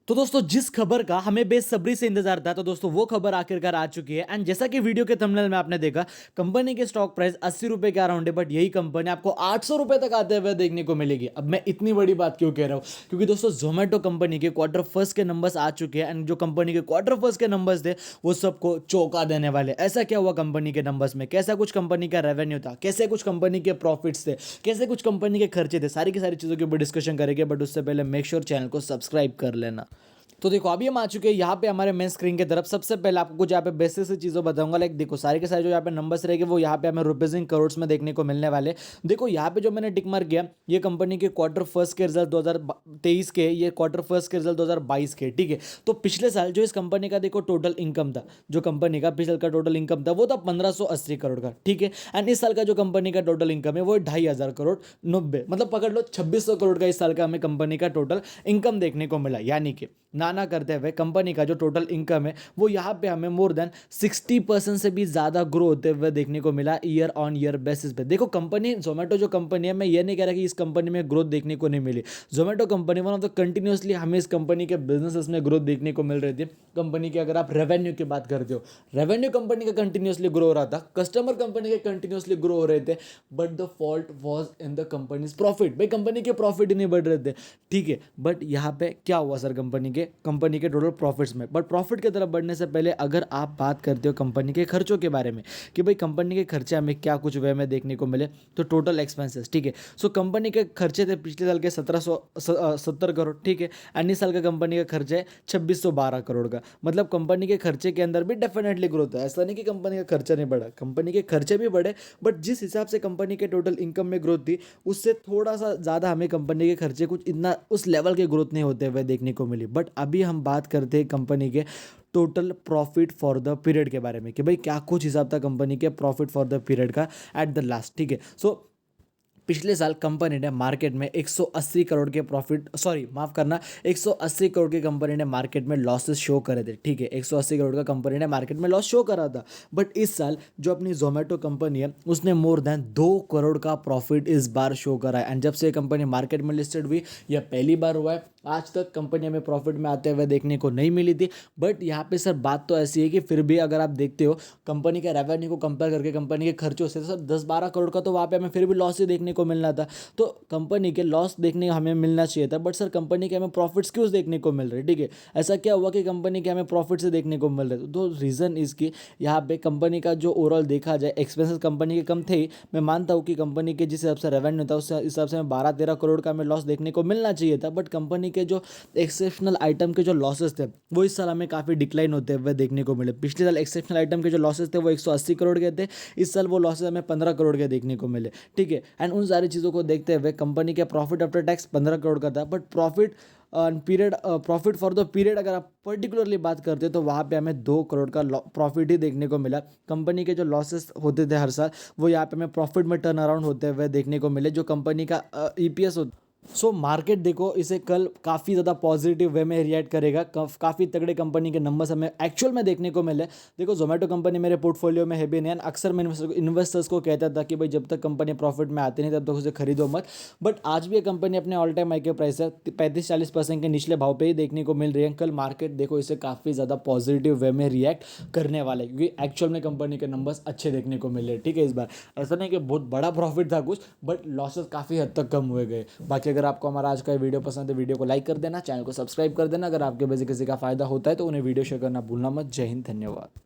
तो दोस्तों जिस खबर का हमें बेसब्री से इंतजार था तो दोस्तों वो खबर आखिरकार आ चुकी है। एंड जैसा कि वीडियो के थंबनेल में आपने देखा, कंपनी के स्टॉक प्राइस 80 रुपए के अराउंड है, बट यही कंपनी आपको 800 रुपए तक आते हुए देखने को मिलेगी। अब मैं इतनी बड़ी बात क्यों कह रहा हूं, क्योंकि दोस्तों जोमेटो कंपनी के क्वार्टर फर्स्ट के नंबर्स आ चुके हैं। एंड जो कंपनी के क्वार्टर फर्स्ट के नंबर्स थे वो सबको चौंका देने वाले। ऐसा क्या हुआ कंपनी के नंबर्स में, कैसा कुछ कंपनी का रेवेन्यू था, कैसे कुछ कंपनी के प्रॉफिट्स थे, कैसे कुछ कंपनी के खर्चे थे, सारी की सारी चीजों के ऊपर डिस्कशन करेंगे। बट उससे पहले मेक श्योर चैनल को सब्सक्राइब कर लेना। तो देखो अभी हम आ चुके हैं यहाँ पे हमारे मेन स्क्रीन की तरफ। सबसे पहले आपको कुछ यहाँ पे बेसिक सी चीज़ों बताऊंगा। लाइक देखो सारे के सारे जो यहाँ पे नंबर्स रहेंगे वो यहाँ पे हमें रुपीज इन करोड़ में देखने को मिलने वाले। देखो यहाँ पे जो मैंने टिक मार्क किया, ये कंपनी के क्वार्टर फर्स्ट के रिजल्ट 2023 के, ये क्वार्टर फर्स्ट के रिजल्ट 2022 के। ठीक है, तो पिछले साल जो इस कंपनी का देखो टोटल इनकम था, जो कंपनी का पिछले का टोटल इनकम था वो था 1580 करोड़ का। ठीक है, एंड इस साल का जो कंपनी का टोटल इनकम है वो 2500 करोड़ 90, मतलब पकड़ लो 2600 करोड़ का इस साल का हमें कंपनी का टोटल इनकम देखने को मिला। यानी कि नाना करते हुए कंपनी का जो टोटल इनकम है वो यहाँ पे हमें मोर देन 60% से भी ज़्यादा ग्रो होते हुए देखने को मिला ईयर ऑन ईयर बेसिस पे। देखो कंपनी जोमेटो जो कंपनी है, मैं ये नहीं कह रहा कि इस कंपनी में ग्रोथ देखने को नहीं मिली। Zomato company one of the continuously हमें इस कंपनी के बिजनेसेस में ग्रोथ देखने को मिल रही थी। कंपनी की अगर आप रेवेन्यू की बात करते हो, रेवेन्यू कंपनी का कंटिन्यूसली ग्रो हो रहा था, कस्टमर कंपनी के कंटिन्यूसली ग्रो हो रहे थे, but the fault was in the companies profit. भाई कंपनी के प्रॉफिट ही नहीं बढ़ रहे थे। ठीक है, बट यहाँ पे क्या हुआ सर, कंपनी के टोटल प्रॉफिट्स में। बट प्रॉफिट की तरफ बढ़ने से पहले अगर आप बात करते हो कंपनी के खर्चों के बारे में कि भाई कंपनी के खर्चे हमें क्या कुछ वे में देखने को मिले, तो टोटल एक्सपेंसेस। ठीक है, सो कंपनी के खर्चे थे पिछले साल के 1770 करोड़। ठीक है, एंड इस साल का कंपनी का खर्चा है 2612 करोड़ का। मतलब कंपनी के खर्चे के अंदर भी डेफिनेटली ग्रोथ है। ऐसा नहीं कि कंपनी का खर्चा नहीं बढ़ा, कंपनी के खर्चे भी बढ़े, बट जिस हिसाब से कंपनी के टोटल इनकम में ग्रोथ थी उससे थोड़ा सा ज़्यादा हमें कंपनी के खर्चे कुछ इतना उस लेवल के ग्रोथ नहीं होते हुए देखने को मिली। बट अभी हम बात करते हैं कंपनी के total profit for the period के बारे में कि भाई क्या कुछ हिसाब था कंपनी के प्रॉफिट फॉर द पीरियड का एट द लास्ट। ठीक है, सो पिछले साल कंपनी ने मार्केट में 180 करोड़ के प्रॉफिट, सॉरी माफ करना, 180 करोड़ की कंपनी ने मार्केट में लॉसेस शो करे थे। ठीक है, 180 करोड़ का कंपनी ने मार्केट में लॉस शो करा था। बट इस साल जो अपनी जोमेटो कंपनी है उसने मोर देन 2 करोड़ का प्रॉफिट इस बार शो करा है। एंड जब से कंपनी मार्केट में लिस्टेड हुई यह पहली बार हुआ है। आज तक कंपनी हमें प्रॉफिट में आते हुए देखने को नहीं मिली थी। बट यहाँ पे सर बात तो ऐसी है कि फिर भी अगर आप देखते हो कंपनी के रेवेन्यू को कंपेयर करके कंपनी के खर्चों से, तो सर 10-12 करोड़ का तो वहाँ पे हमें फिर भी लॉस ही देखने को मिलना था। तो कंपनी के लॉस देखने हमें मिलना चाहिए था, बट सर कंपनी के हमें प्रॉफिट्स क्यों देखने को मिल रहे। ठीक है, ऐसा क्या हुआ कि कंपनी के हमें प्रॉफिट से देखने को मिल रहे। तो रीज़न इसकी यहाँ पे कंपनी का जो ओवरऑल देखा जाए एक्सपेंसेस कंपनी के कम थे। मैं मानता हूँ कि कंपनी के जिस हिसाब से रेवेन्यू था उस हिसाब से हमें 12-13 करोड़ का हमें लॉस देखने को मिलना चाहिए था। बट कंपनी के जो एक्सेप्शनल आइटम के जो लॉसेस थे वो इस साल हमें काफ़ी डिक्लाइन होते हुए देखने को मिले। पिछले साल एक्सेप्शनल आइटम के जो लॉसेस थे वो 180 करोड़ के थे, इस साल वो लॉसेस हमें 15 करोड़ के देखने को मिले। ठीक है, एंड उन सारी चीज़ों को देखते हुए कंपनी के प्रॉफिट आफ्टर टैक्स 15 करोड़ का था। But profit for the period अगर आप पर्टिकुलरली बात करते हैं तो वहाँ पे हमें 2 करोड़ का प्रॉफिट ही देखने को मिला। कंपनी के जो लॉसेस होते थे हर साल वो यहाँ पे हमें प्रॉफिट में टर्न अराउंड होते हुए देखने को मिले। जो कंपनी का ईपीएस होता, सो मार्केट देखो इसे कल काफ़ी ज़्यादा पॉजिटिव वे में रिएक्ट करेगा। काफ़ी तगड़े कंपनी के नंबर्स हमें एक्चुअल में देखने को मिले। देखो जोमेटो कंपनी मेरे पोर्टफोलियो में है भी नहीं, अक्सर मैं इन्वेस्टर्स को कहता था कि भाई जब तक कंपनी प्रॉफिट में आती नहीं तब तक उसे खरीदो मत। बट आज भी ये कंपनी अपने ऑल टाइम हाई के प्राइस है 35-40% के निचले भाव पे ही देखने को मिल रही है। कल मार्केट देखो इसे काफ़ी ज़्यादा पॉजिटिव वे में रिएक्ट करने वाला है, क्योंकि एक्चुअल में कंपनी के नंबर्स अच्छे देखने को मिले। ठीक है, इस बार ऐसा नहीं कि बहुत बड़ा प्रॉफिट था कुछ, बट लॉसेस काफ़ी हद तक कम हुए गए। बाकी अगर आपको हमारा आज का वीडियो पसंद है वीडियो को लाइक कर देना, चैनल को सब्सक्राइब कर देना। अगर आपके वजह किसी का फायदा होता है तो उन्हें वीडियो शेयर करना भूलना मत। जय हिंद, धन्यवाद।